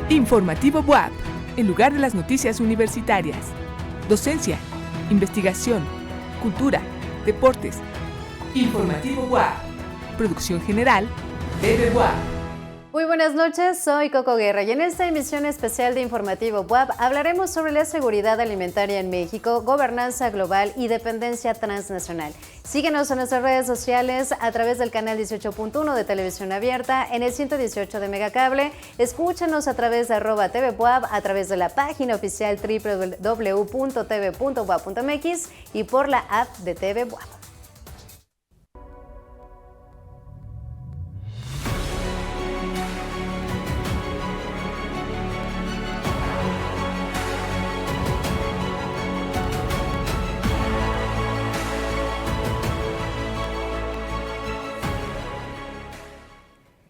Informativo BUAP, en lugar de las noticias universitarias. Docencia, investigación, cultura, deportes. Informativo BUAP. Producción general, TV BUAP. Muy buenas noches, soy Coco Guerra y en esta emisión especial de Informativo BUAP hablaremos sobre la seguridad alimentaria en México, gobernanza global y dependencia transnacional. Síguenos en nuestras redes sociales a través del canal 18.1 de Televisión Abierta, en el 118 de Megacable, escúchanos a través de @tvbuap, a través de la página oficial www.tv.buap.mx y por la app de TV BUAP.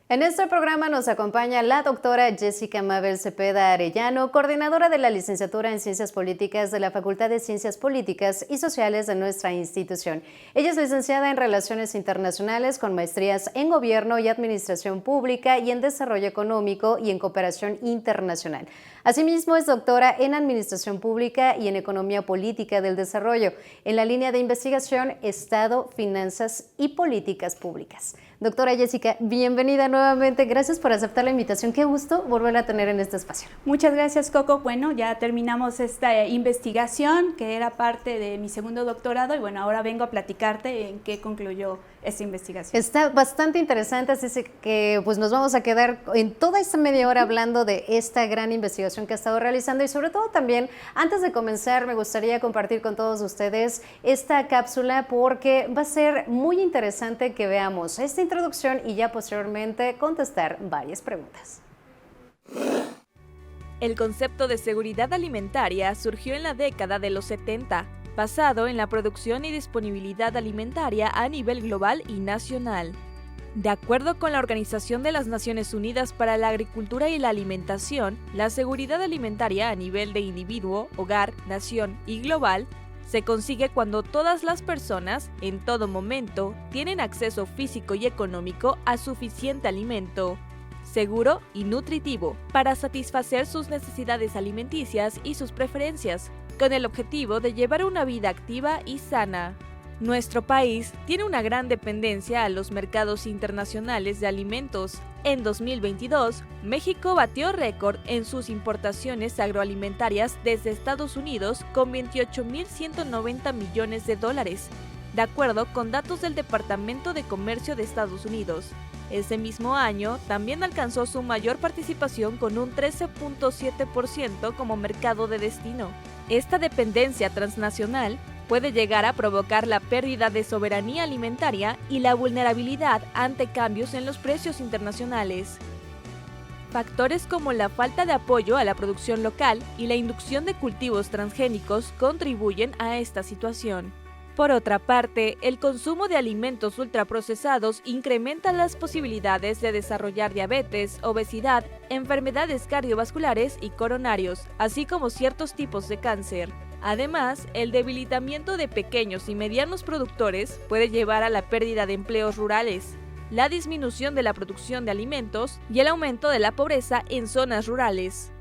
En este programa nos acompaña la doctora Jessica Mabel Cepeda Arellano, coordinadora de la licenciatura en Ciencias Políticas de la Facultad de Ciencias Políticas y Sociales de nuestra institución. Ella es licenciada en Relaciones Internacionales con maestrías en Gobierno y Administración Pública y en Desarrollo Económico y en Cooperación Internacional. Asimismo, es doctora en Administración Pública y en Economía Política del Desarrollo, en la línea de investigación Estado, Finanzas y Políticas Públicas. Doctora Jessica, bienvenida nuevamente. Gracias por aceptar la invitación. Qué gusto volverla a tener en este espacio. Muchas gracias, Coco. Bueno, ya terminamos esta investigación que era parte de mi segundo doctorado y bueno, ahora vengo a platicarte en qué concluyó esta investigación. Está bastante interesante, así que pues nos vamos a quedar en toda esta media hora hablando de esta gran investigación que ha estado realizando y sobre todo también, antes de comenzar, me gustaría compartir con todos ustedes esta cápsula porque va a ser muy interesante que veamos esta introducción y ya posteriormente contestar varias preguntas. El concepto de seguridad alimentaria surgió en la década de los 70, basado en la producción y disponibilidad alimentaria a nivel global y nacional. De acuerdo con la Organización de las Naciones Unidas para la Agricultura y la Alimentación, la seguridad alimentaria a nivel de individuo, hogar, nación y global se consigue cuando todas las personas, en todo momento, tienen acceso físico y económico a suficiente alimento, seguro y nutritivo, para satisfacer sus necesidades alimenticias y sus preferencias, con el objetivo de llevar una vida activa y sana. Nuestro país tiene una gran dependencia a los mercados internacionales de alimentos. En 2022, México batió récord en sus importaciones agroalimentarias desde Estados Unidos con $28.190 millones, de acuerdo con datos del Departamento de Comercio de Estados Unidos. Ese mismo año también alcanzó su mayor participación con un 13.7% como mercado de destino. Esta dependencia transnacional puede llegar a provocar la pérdida de soberanía alimentaria y la vulnerabilidad ante cambios en los precios internacionales. Factores como la falta de apoyo a la producción local y la inducción de cultivos transgénicos contribuyen a esta situación. Por otra parte, el consumo de alimentos ultraprocesados incrementa las posibilidades de desarrollar diabetes, obesidad, enfermedades cardiovasculares y coronarios, así como ciertos tipos de cáncer. Además, el debilitamiento de pequeños y medianos productores puede llevar a la pérdida de empleos rurales, la disminución de la producción de alimentos y el aumento de la pobreza en zonas rurales.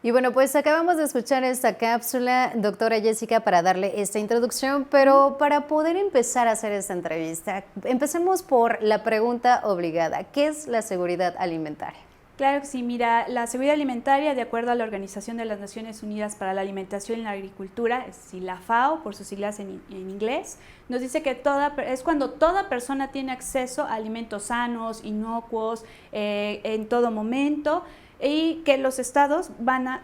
Y bueno, pues acabamos de escuchar esta cápsula, doctora Jessica, para darle esta introducción, pero para poder empezar a hacer esta entrevista, empecemos por la pregunta obligada. ¿Qué es la seguridad alimentaria? Claro que sí, mira, la seguridad alimentaria, de acuerdo a la Organización de las Naciones Unidas para la Alimentación y la Agricultura, es decir, la FAO, por sus siglas en inglés, nos dice que es cuando toda persona tiene acceso a alimentos sanos, inocuos, en todo momento, y que los estados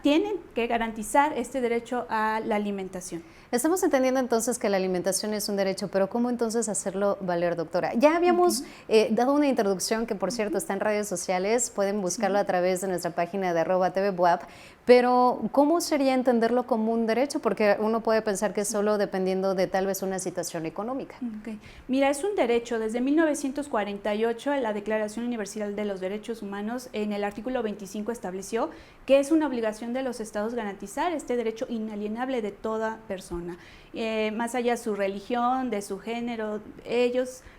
tienen que garantizar este derecho a la alimentación. Estamos entendiendo entonces que la alimentación es un derecho, pero ¿cómo entonces hacerlo valer, doctora? Ya habíamos dado una introducción que, por cierto, está en redes sociales, pueden buscarlo a través de nuestra página de @tvbuap, Pero, ¿cómo sería entenderlo como un derecho? Porque uno puede pensar que es solo dependiendo de tal vez una situación económica. Okay. Mira, es un derecho. Desde 1948, la Declaración Universal de los Derechos Humanos, en el artículo 25, estableció que es una obligación de los estados garantizar este derecho inalienable de toda persona. Más allá de su religión, de su género,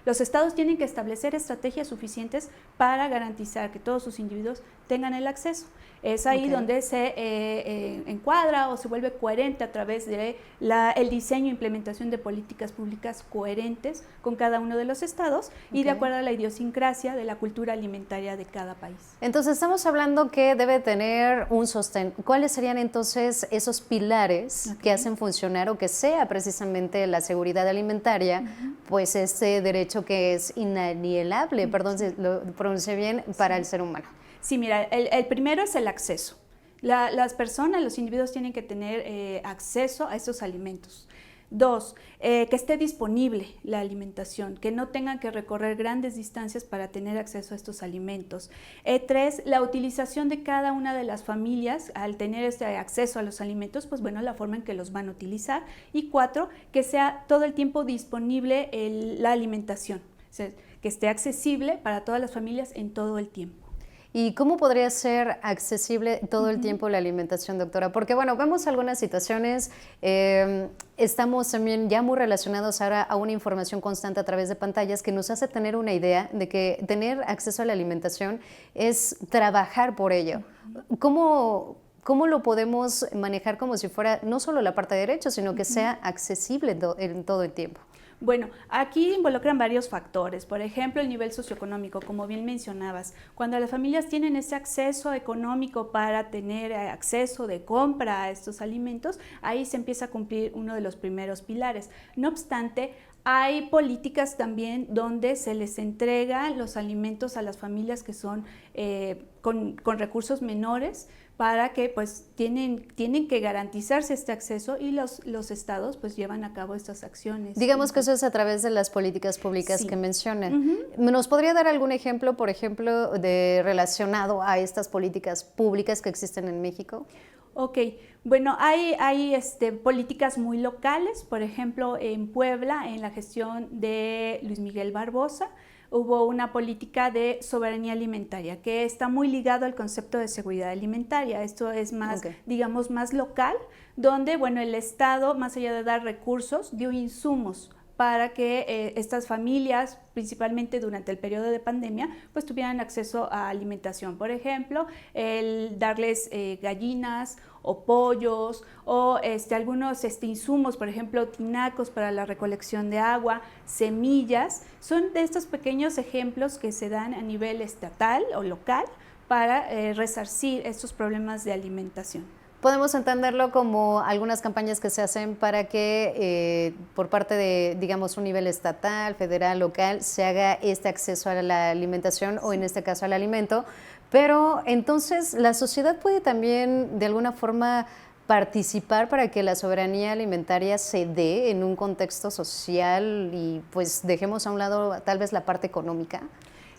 los estados tienen que establecer estrategias suficientes para garantizar que todos sus individuos tengan el acceso. Es ahí donde se encuadra o se vuelve coherente a través de el diseño e implementación de políticas públicas coherentes con cada uno de los estados y de acuerdo a la idiosincrasia de la cultura alimentaria de cada país. Entonces estamos hablando que debe tener un sostén. ¿Cuáles serían entonces esos pilares que hacen funcionar o que sea precisamente la seguridad alimentaria, pues este derecho que es inalienable, perdón si lo pronuncié bien, para el ser humano? Sí, mira, el primero es el acceso. Las personas, los individuos tienen que tener acceso a estos alimentos. 2, que esté disponible la alimentación, que no tengan que recorrer grandes distancias para tener acceso a estos alimentos. 3, la utilización de cada una de las familias al tener este acceso a los alimentos, pues bueno, la forma en que los van a utilizar. Y 4, que sea todo el tiempo disponible la alimentación, o sea, que esté accesible para todas las familias en todo el tiempo. ¿Y cómo podría ser accesible todo el tiempo la alimentación, doctora? Porque, bueno, vemos algunas situaciones, estamos también ya muy relacionados ahora a una información constante a través de pantallas que nos hace tener una idea de que tener acceso a la alimentación es trabajar por ello. ¿Cómo lo podemos manejar como si fuera no solo la parte de derechos, sino que sea accesible en todo el tiempo? Bueno, aquí involucran varios factores, por ejemplo, el nivel socioeconómico, como bien mencionabas. Cuando las familias tienen ese acceso económico para tener acceso de compra a estos alimentos, ahí se empieza a cumplir uno de los primeros pilares. No obstante, hay políticas también donde se les entrega los alimentos a las familias que son con recursos menores, para que pues tienen que garantizarse este acceso y los estados pues llevan a cabo estas acciones. Digamos que eso es a través de las políticas públicas que mencionan. ¿Nos podría dar algún ejemplo, por ejemplo, relacionado a estas políticas públicas que existen en México? Ok, bueno, hay políticas muy locales, por ejemplo, en Puebla, en la gestión de Luis Miguel Barbosa, hubo una política de soberanía alimentaria que está muy ligado al concepto de seguridad alimentaria. Esto es más, digamos, más local, donde, bueno, el Estado, más allá de dar recursos, dio insumos para que estas familias, principalmente durante el periodo de pandemia, pues tuvieran acceso a alimentación. Por ejemplo, el darles gallinas o pollos o algunos insumos, por ejemplo, tinacos para la recolección de agua, semillas. Son de estos pequeños ejemplos que se dan a nivel estatal o local para resarcir estos problemas de alimentación. Podemos entenderlo como algunas campañas que se hacen para que por parte de, digamos, un nivel estatal, federal, local, se haga este acceso a la alimentación o en este caso al alimento, pero entonces la sociedad puede también de alguna forma participar para que la soberanía alimentaria se dé en un contexto social y pues dejemos a un lado tal vez la parte económica.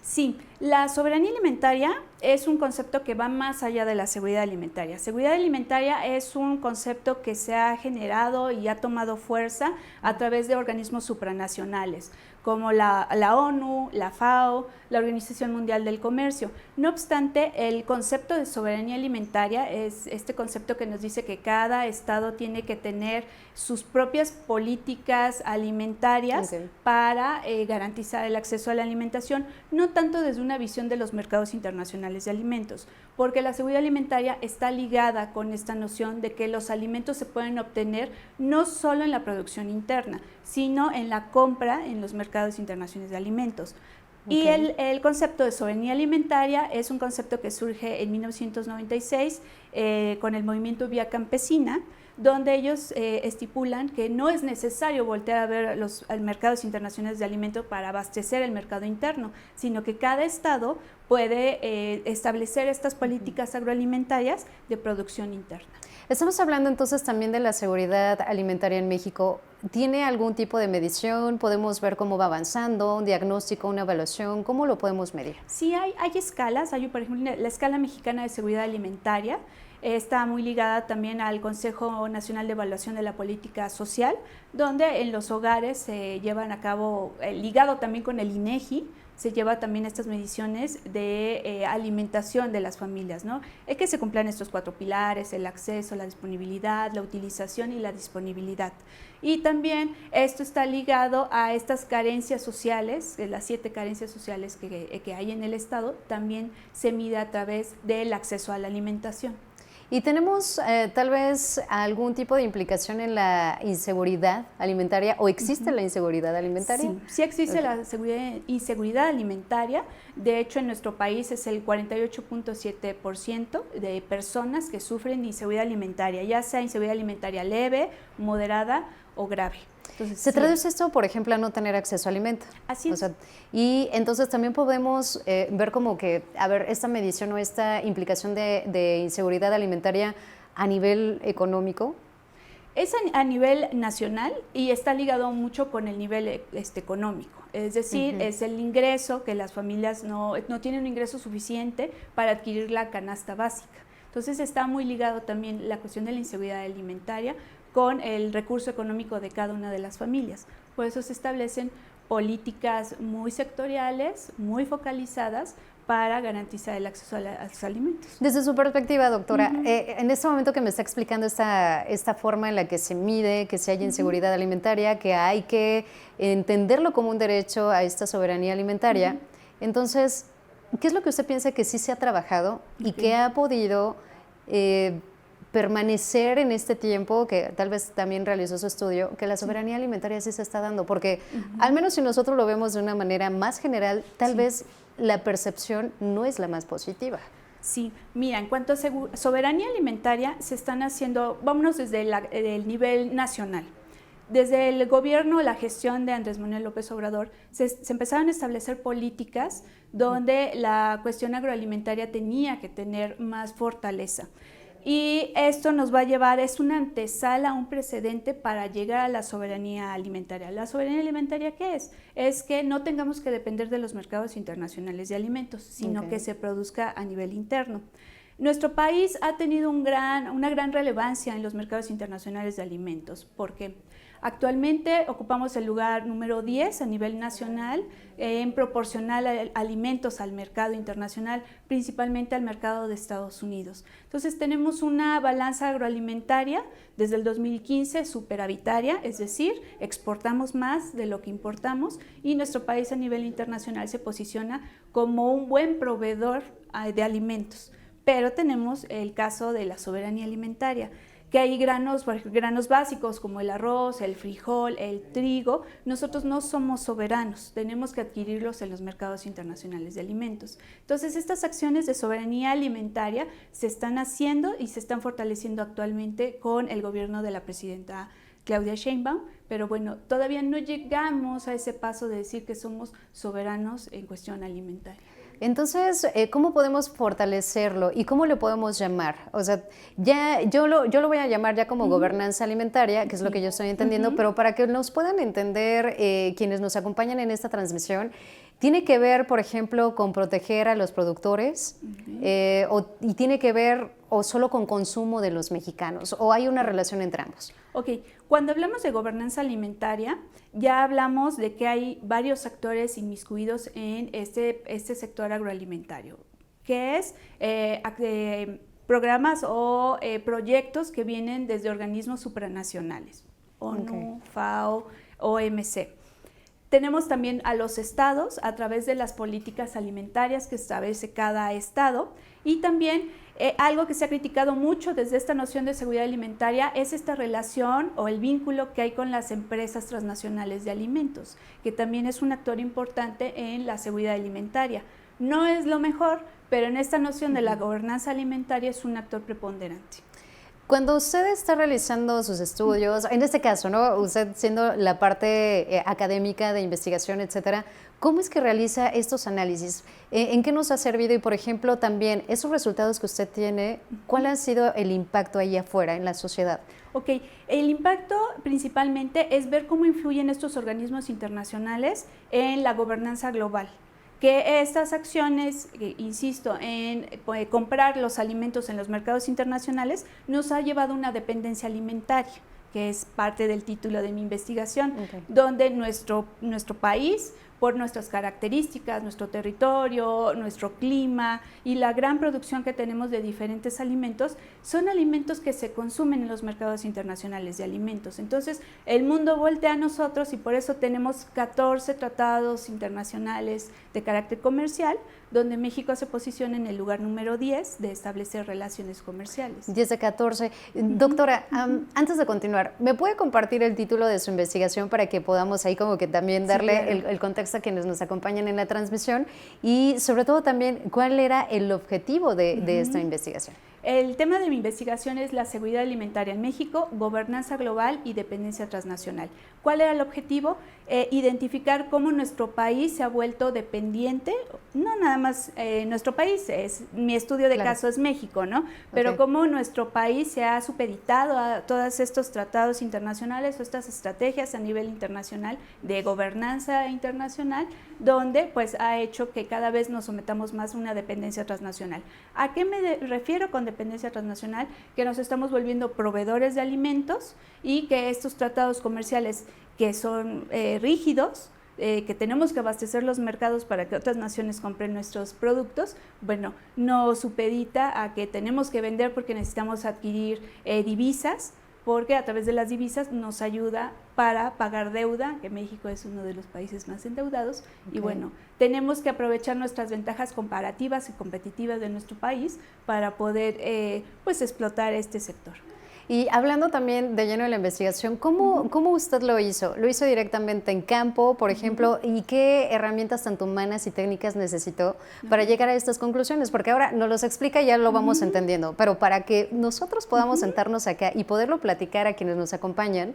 Sí, la soberanía alimentaria es un concepto que va más allá de la seguridad alimentaria. Seguridad alimentaria es un concepto que se ha generado y ha tomado fuerza a través de organismos supranacionales, como la ONU, la FAO, la Organización Mundial del Comercio. No obstante, el concepto de soberanía alimentaria es este concepto que nos dice que cada estado tiene que tener sus propias políticas alimentarias para garantizar el acceso a la alimentación, no tanto desde una visión de los mercados internacionales de alimentos, porque la seguridad alimentaria está ligada con esta noción de que los alimentos se pueden obtener no solo en la producción interna, sino en la compra en los mercados internacionales de alimentos. Y el concepto de soberanía alimentaria es un concepto que surge en 1996 con el movimiento Vía Campesina, donde ellos estipulan que no es necesario voltear a ver los mercados internacionales de alimentos para abastecer el mercado interno, sino que cada estado puede establecer estas políticas agroalimentarias de producción interna. Estamos hablando entonces también de la seguridad alimentaria en México. ¿Tiene algún tipo de medición? ¿Podemos ver cómo va avanzando? ¿Un diagnóstico, una evaluación? ¿Cómo lo podemos medir? Sí, hay escalas. Hay, por ejemplo, la escala mexicana de seguridad alimentaria. está muy ligada también al Consejo Nacional de Evaluación de la Política Social, donde en los hogares se llevan a cabo, ligado también con el INEGI, se lleva también estas mediciones de alimentación de las familias, ¿no? Es que se cumplan estos 4 pilares: el acceso, la disponibilidad, la utilización y la disponibilidad. Y también esto está ligado a estas carencias sociales, las 7 carencias sociales que hay en el Estado, también se mide a través del acceso a la alimentación. ¿Y tenemos tal vez algún tipo de implicación en la inseguridad alimentaria o existe la inseguridad alimentaria? Sí existe la inseguridad alimentaria. De hecho, en nuestro país es el 48.7% de personas que sufren de inseguridad alimentaria, ya sea inseguridad alimentaria leve, moderada o grave. Entonces, ¿se traduce esto, por ejemplo, a no tener acceso a alimento? Así es. O sea, y entonces también podemos ver como que, a ver, esta medición o esta implicación de inseguridad alimentaria a nivel económico. Es a nivel nacional y está ligado mucho con el nivel económico. Es decir, es el ingreso, que las familias no tienen un ingreso suficiente para adquirir la canasta básica. Entonces está muy ligado también la cuestión de la inseguridad alimentaria con el recurso económico de cada una de las familias. Por eso se establecen políticas muy sectoriales, muy focalizadas para garantizar el acceso a los alimentos. Desde su perspectiva, doctora, en este momento que me está explicando esta forma en la que se mide que si hay inseguridad alimentaria, que hay que entenderlo como un derecho a esta soberanía alimentaria, entonces, ¿qué es lo que usted piensa que sí se ha trabajado y que ha podido permanecer en este tiempo, que tal vez también realizó su estudio, que la soberanía alimentaria sí se está dando? Porque al menos si nosotros lo vemos de una manera más general, tal vez la percepción no es la más positiva. Sí, mira, en cuanto a soberanía alimentaria, se están haciendo, vámonos desde el nivel nacional. Desde el gobierno, la gestión de Andrés Manuel López Obrador, se empezaron a establecer políticas donde la cuestión agroalimentaria tenía que tener más fortaleza. Y esto nos va a llevar, es una antesala, un precedente para llegar a la soberanía alimentaria. ¿La soberanía alimentaria qué es? Es que no tengamos que depender de los mercados internacionales de alimentos, sino que se produzca a nivel interno. Nuestro país ha tenido una gran relevancia en los mercados internacionales de alimentos, porque actualmente ocupamos el lugar número 10 a nivel nacional en proporcionar alimentos al mercado internacional, principalmente al mercado de Estados Unidos. Entonces tenemos una balanza agroalimentaria desde el 2015 superavitaria, es decir, exportamos más de lo que importamos y nuestro país a nivel internacional se posiciona como un buen proveedor de alimentos. Pero tenemos el caso de la soberanía alimentaria, que hay granos básicos como el arroz, el frijol, el trigo. Nosotros no somos soberanos, tenemos que adquirirlos en los mercados internacionales de alimentos. Entonces, estas acciones de soberanía alimentaria se están haciendo y se están fortaleciendo actualmente con el gobierno de la presidenta Claudia Sheinbaum, pero bueno, todavía no llegamos a ese paso de decir que somos soberanos en cuestión alimentaria. Entonces, ¿cómo podemos fortalecerlo y cómo le podemos llamar? O sea, ya yo lo voy a llamar ya como gobernanza alimentaria, que es lo que yo estoy entendiendo, pero para que nos puedan entender quienes nos acompañan en esta transmisión, ¿tiene que ver, por ejemplo, con proteger a los productores y tiene que ver o solo con consumo de los mexicanos o hay una relación entre ambos? Ok, cuando hablamos de gobernanza alimentaria, ya hablamos de que hay varios actores inmiscuidos en este sector agroalimentario, que es programas o proyectos que vienen desde organismos supranacionales, ONU, FAO, OMC. Tenemos también a los estados a través de las políticas alimentarias que establece cada estado y también algo que se ha criticado mucho desde esta noción de seguridad alimentaria es esta relación o el vínculo que hay con las empresas transnacionales de alimentos, que también es un actor importante en la seguridad alimentaria. No es lo mejor, pero en esta noción de la gobernanza alimentaria es un actor preponderante. Cuando usted está realizando sus estudios, en este caso, ¿no? Usted siendo la parte académica de investigación, etcétera, ¿cómo es que realiza estos análisis? ¿En qué nos ha servido? Y, por ejemplo, también, esos resultados que usted tiene, ¿cuál ha sido el impacto ahí afuera, en la sociedad? Ok, el impacto principalmente es ver cómo influyen estos organismos internacionales en la gobernanza global. que estas acciones, insisto, en comprar los alimentos en los mercados internacionales, nos ha llevado a una dependencia alimentaria, que es parte del título de mi investigación, donde nuestro país, por nuestras características, nuestro territorio, nuestro clima y la gran producción que tenemos de diferentes alimentos, son alimentos que se consumen en los mercados internacionales de alimentos. Entonces, el mundo voltea a nosotros y por eso tenemos 14 tratados internacionales de carácter comercial, donde México se posiciona en el lugar número 10 de establecer relaciones comerciales. 10 de 14. Doctora, antes de continuar, ¿me puede compartir el título de su investigación para que podamos ahí como que también darle claro, el contexto a quienes nos acompañan en la transmisión y sobre todo también cuál era el objetivo de esta investigación? El tema de mi investigación es la seguridad alimentaria en México, gobernanza global y dependencia transnacional. ¿Cuál era el objetivo? Identificar cómo nuestro país se ha vuelto dependiente, no nada más nuestro país, mi estudio de caso es México, ¿no? Pero cómo nuestro país se ha supeditado a todos estos tratados internacionales o estas estrategias a nivel internacional de gobernanza internacional, donde pues ha hecho que cada vez nos sometamos más a una dependencia transnacional. ¿A qué me refiero con dependencia transnacional? Que nos estamos volviendo proveedores de alimentos y que estos tratados comerciales que son rígidos, que tenemos que abastecer los mercados para que otras naciones compren nuestros productos, bueno, nos supedita a que tenemos que vender porque necesitamos adquirir divisas, porque a través de las divisas nos ayuda para pagar deuda, que México es uno de los países más endeudados, y bueno, tenemos que aprovechar nuestras ventajas comparativas y competitivas de nuestro país para poder pues explotar este sector. Y hablando también de lleno de la investigación, ¿cómo usted lo hizo? ¿Lo hizo directamente en campo, por ejemplo? ¿Y qué herramientas tanto humanas y técnicas necesitó para llegar a estas conclusiones? Porque ahora nos los explica y ya lo vamos entendiendo, pero para que nosotros podamos sentarnos acá y poderlo platicar a quienes nos acompañan,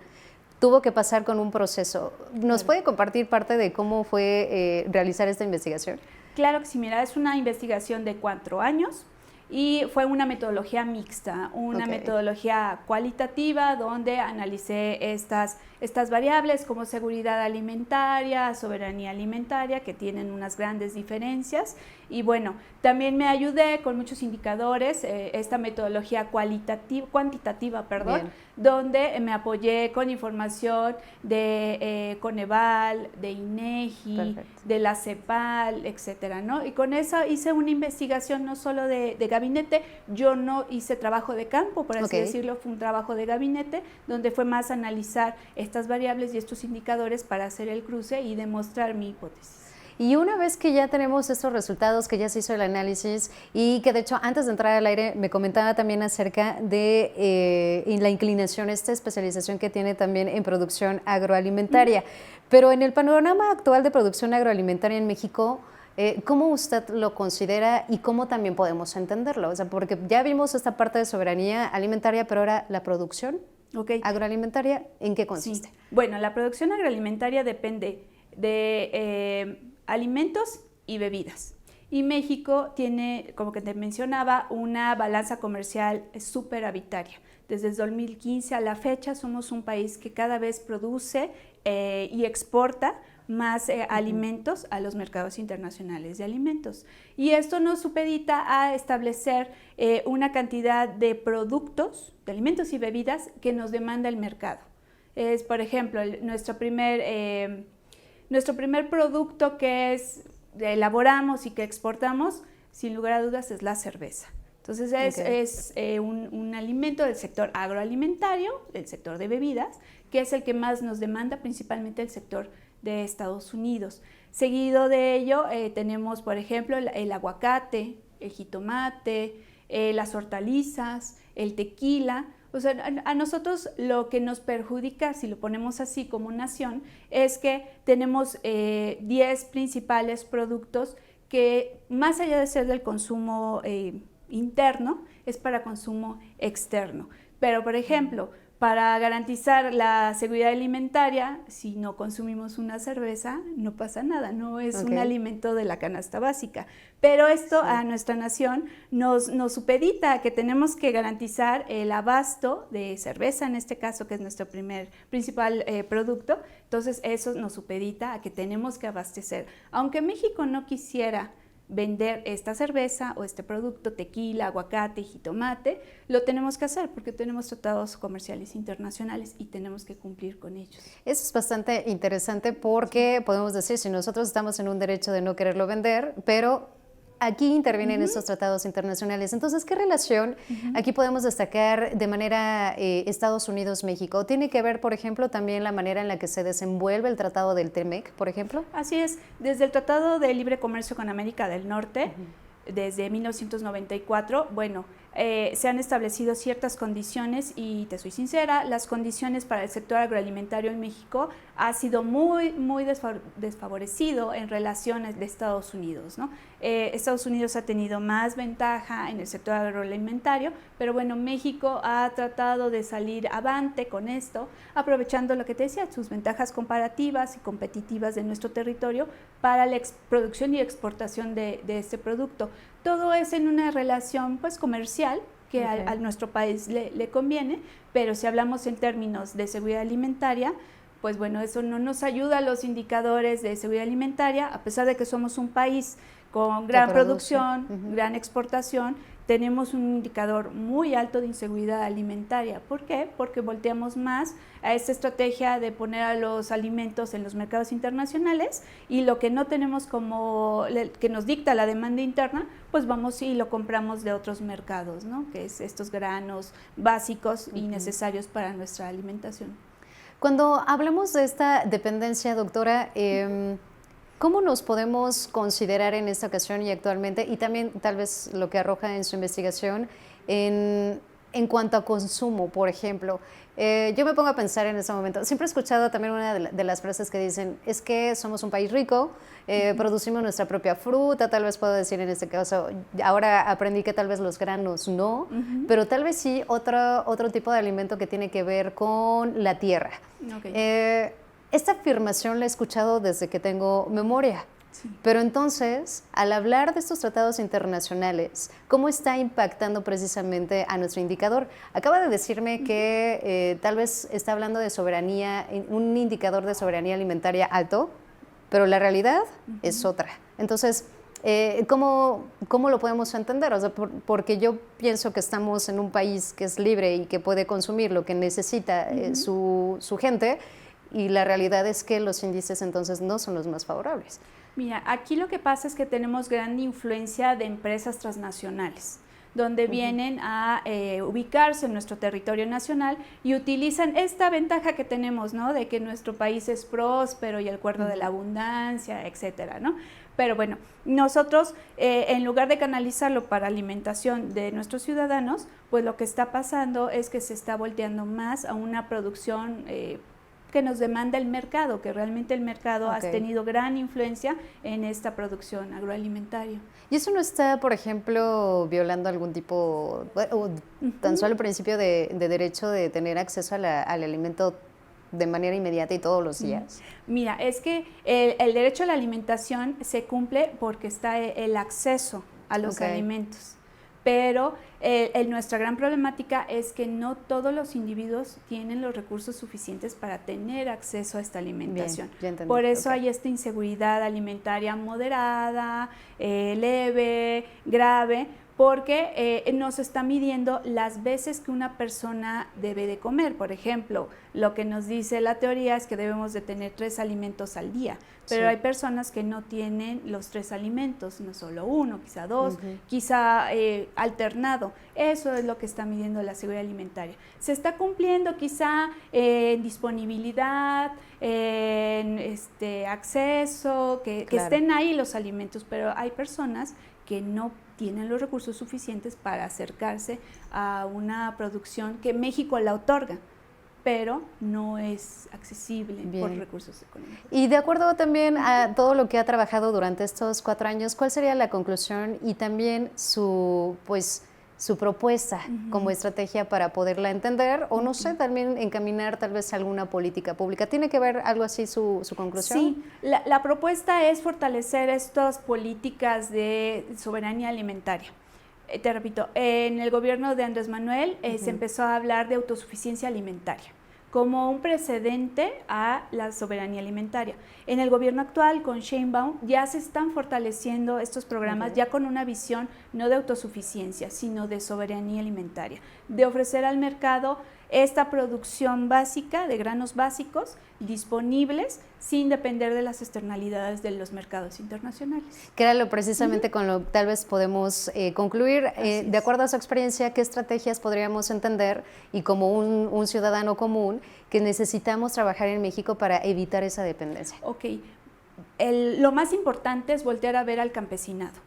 tuvo que pasar con un proceso. ¿Nos puede compartir parte de cómo fue realizar esta investigación? Claro que sí, mira, es una investigación de 4 años. Y fue una metodología mixta, una metodología cualitativa donde analicé estas variables como seguridad alimentaria, soberanía alimentaria, que tienen unas grandes diferencias. Y bueno, también me ayudé con muchos indicadores, esta metodología cuantitativa, donde me apoyé con información de Coneval, de INEGI, de la CEPAL, etcétera, ¿no? Y con eso hice una investigación no solo de gabinete, yo no hice trabajo de campo, por así decirlo, fue un trabajo de gabinete, donde fue más analizar estas variables y estos indicadores para hacer el cruce y demostrar mi hipótesis. Y una vez que ya tenemos estos resultados, que ya se hizo el análisis y que de hecho antes de entrar al aire me comentaba también acerca de la inclinación, esta especialización que tiene también en producción agroalimentaria. Pero en el panorama actual de producción agroalimentaria en México, ¿cómo usted lo considera y cómo también podemos entenderlo? O sea, porque ya vimos esta parte de soberanía alimentaria, pero ahora la producción agroalimentaria, ¿en qué consiste? Sí. Bueno, la producción agroalimentaria depende de alimentos y bebidas. Y México tiene, como que te mencionaba, una balanza comercial superavitaria. Desde el 2015 a la fecha somos un país que cada vez produce y exporta más alimentos a los mercados internacionales de alimentos. Y esto nos supedita a establecer una cantidad de productos, de alimentos y bebidas que nos demanda el mercado. Es, por ejemplo, nuestro primer producto que elaboramos y que exportamos, sin lugar a dudas, es la cerveza. Entonces es un alimento del sector agroalimentario, del sector de bebidas, que es el que más nos demanda, principalmente el sector de Estados Unidos. Seguido de ello tenemos, por ejemplo, el aguacate, el jitomate, las hortalizas, el tequila. O sea, a nosotros lo que nos perjudica, si lo ponemos así como nación, es que tenemos 10 principales productos que, más allá de ser del consumo interno, es para consumo externo. Pero, por ejemplo, para garantizar la seguridad alimentaria, si no consumimos una cerveza, no pasa nada, no es un alimento de la canasta básica. Pero esto a nuestra nación nos supedita a que tenemos que garantizar el abasto de cerveza, en este caso, que es nuestro principal producto. Entonces, eso nos supedita a que tenemos que abastecer. Aunque México no quisiera vender esta cerveza o este producto, tequila, aguacate, jitomate, lo tenemos que hacer porque tenemos tratados comerciales internacionales y tenemos que cumplir con ellos. Eso es bastante interesante porque podemos decir, si nosotros estamos en un derecho de no quererlo vender, pero aquí intervienen estos tratados internacionales. Entonces, ¿qué relación aquí podemos destacar de manera Estados Unidos-México? ¿Tiene que ver, por ejemplo, también la manera en la que se desenvuelve el tratado del TEMEC, por ejemplo? Así es. Desde el Tratado de Libre Comercio con América del Norte, desde 1994, bueno, se han establecido ciertas condiciones y te soy sincera, las condiciones para el sector agroalimentario en México ha sido muy desfavorecido en relación de Estados Unidos, ¿no? Estados Unidos ha tenido más ventaja en el sector agroalimentario, pero bueno, México ha tratado de salir avante con esto, aprovechando lo que te decía, sus ventajas comparativas y competitivas de nuestro territorio para la producción y exportación de este producto. Todo es en una relación pues comercial que a nuestro país le conviene, pero si hablamos en términos de seguridad alimentaria, pues bueno, eso no nos ayuda a los indicadores de seguridad alimentaria, a pesar de que somos un país con gran producción, gran exportación, tenemos un indicador muy alto de inseguridad alimentaria. ¿Por qué? Porque volteamos más a esta estrategia de poner a los alimentos en los mercados internacionales y lo que no tenemos como que nos dicta la demanda interna, pues vamos y lo compramos de otros mercados, ¿no? Que es estos granos básicos y necesarios para nuestra alimentación. Cuando hablamos de esta dependencia, doctora, ¿cómo nos podemos considerar en esta ocasión y actualmente, y también tal vez lo que arroja en su investigación, en cuanto a consumo, por ejemplo? Yo me pongo a pensar en ese momento, siempre he escuchado también una de las frases que dicen, es que somos un país rico, producimos nuestra propia fruta, tal vez puedo decir en este caso, ahora aprendí que tal vez los granos no, pero tal vez sí otro tipo de alimento que tiene que ver con la tierra. Esta afirmación la he escuchado desde que tengo memoria, pero entonces, al hablar de estos tratados internacionales, ¿cómo está impactando precisamente a nuestro indicador? Acaba de decirme que tal vez está hablando de soberanía, un indicador de soberanía alimentaria alto, pero la realidad es otra. Entonces, ¿cómo lo podemos entender? O sea, porque yo pienso que estamos en un país que es libre y que puede consumir lo que necesita su gente, y la realidad es que los índices entonces no son los más favorables. Mira, aquí lo que pasa es que tenemos gran influencia de empresas transnacionales, donde vienen a ubicarse en nuestro territorio nacional y utilizan esta ventaja que tenemos, ¿no? De que nuestro país es próspero y el acuerdo de la abundancia, etcétera, ¿no? Pero bueno, nosotros en lugar de canalizarlo para alimentación de nuestros ciudadanos, pues lo que está pasando es que se está volteando más a una producción que nos demanda el mercado, que realmente el mercado ha tenido gran influencia en esta producción agroalimentaria. ¿Y eso no está, por ejemplo, violando algún tipo, o tan solo el principio de derecho de tener acceso al alimento de manera inmediata y todos los días? Mira, es que el derecho a la alimentación se cumple porque está el acceso a los alimentos. Pero nuestra gran problemática es que no todos los individuos tienen los recursos suficientes para tener acceso a esta alimentación. Bien, ya entendí. Por eso hay esta inseguridad alimentaria moderada, leve, grave, porque no se está midiendo las veces que una persona debe de comer. Por ejemplo, lo que nos dice la teoría es que debemos de tener 3 alimentos al día, pero hay personas que no tienen los 3 alimentos, no solo uno, quizá 2, quizá alternado. Eso es lo que está midiendo la seguridad alimentaria. Se está cumpliendo quizá en disponibilidad, en acceso, que estén ahí los alimentos, pero hay personas que no tienen los recursos suficientes para acercarse a una producción que México la otorga, pero no es accesible por recursos económicos. Y de acuerdo también a todo lo que ha trabajado durante estos 4 años, ¿cuál sería la conclusión y también su su propuesta como estrategia para poderla entender o no sé, también encaminar tal vez alguna política pública. ¿Tiene que ver algo así su conclusión? Sí, la propuesta es fortalecer estas políticas de soberanía alimentaria. Te repito, en el gobierno de Andrés Manuel se empezó a hablar de autosuficiencia alimentaria como un precedente a la soberanía alimentaria. En el gobierno actual, con Sheinbaum, ya se están fortaleciendo estos programas, ya con una visión no de autosuficiencia, sino de soberanía alimentaria, de ofrecer al mercado esta producción básica de granos básicos disponibles sin depender de las externalidades de los mercados internacionales. Que era precisamente con lo que tal vez podemos concluir. De acuerdo a su experiencia, ¿qué estrategias podríamos entender y como un ciudadano común que necesitamos trabajar en México para evitar esa dependencia? Ok, lo más importante es voltear a ver al campesinado,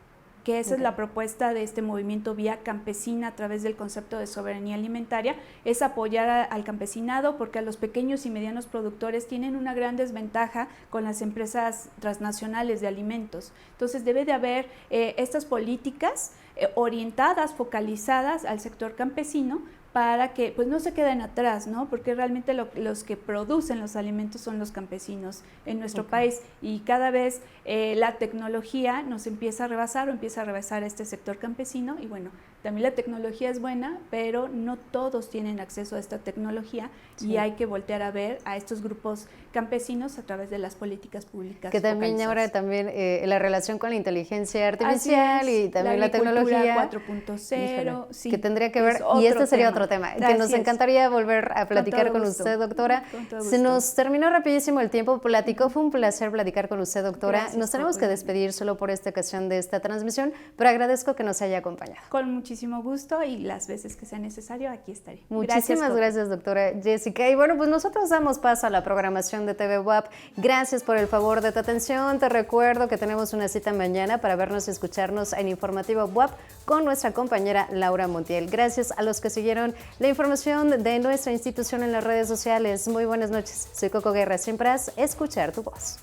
que esa es la propuesta de este movimiento Vía Campesina a través del concepto de soberanía alimentaria, es apoyar al campesinado porque a los pequeños y medianos productores tienen una gran desventaja con las empresas transnacionales de alimentos. Entonces debe de haber estas políticas orientadas, focalizadas al sector campesino para que pues no se queden atrás, ¿no? Porque realmente los que producen los alimentos son los campesinos en nuestro país y cada vez la tecnología nos empieza a rebasar o empieza a rebasar este sector campesino y bueno, también la tecnología es buena, pero no todos tienen acceso a esta tecnología y hay que voltear a ver a estos grupos campesinos a través de las políticas públicas. Que también ahora también la relación con la inteligencia artificial y también la tecnología 4.0, sí, que tendría que ver, y este sería otro tema, que nos encantaría volver a platicar con usted, doctora. Se nos terminó rapidísimo el tiempo, fue un placer platicar con usted, doctora. Gracias, nos tenemos que despedir solo por esta ocasión de esta transmisión, pero agradezco que nos haya acompañado. Con muchísimo gusto y las veces que sea necesario, aquí estaré. Muchísimas gracias, doctora Jessica. Y bueno, pues nosotros damos paso a la programación de TV WAP. Gracias por el favor de tu atención. Te recuerdo que tenemos una cita mañana para vernos y escucharnos en Informativo WAP con nuestra compañera Laura Montiel. Gracias a los que siguieron la información de nuestra institución en las redes sociales. Muy buenas noches. Soy Coco Guerra. Siempre escuchar tu voz.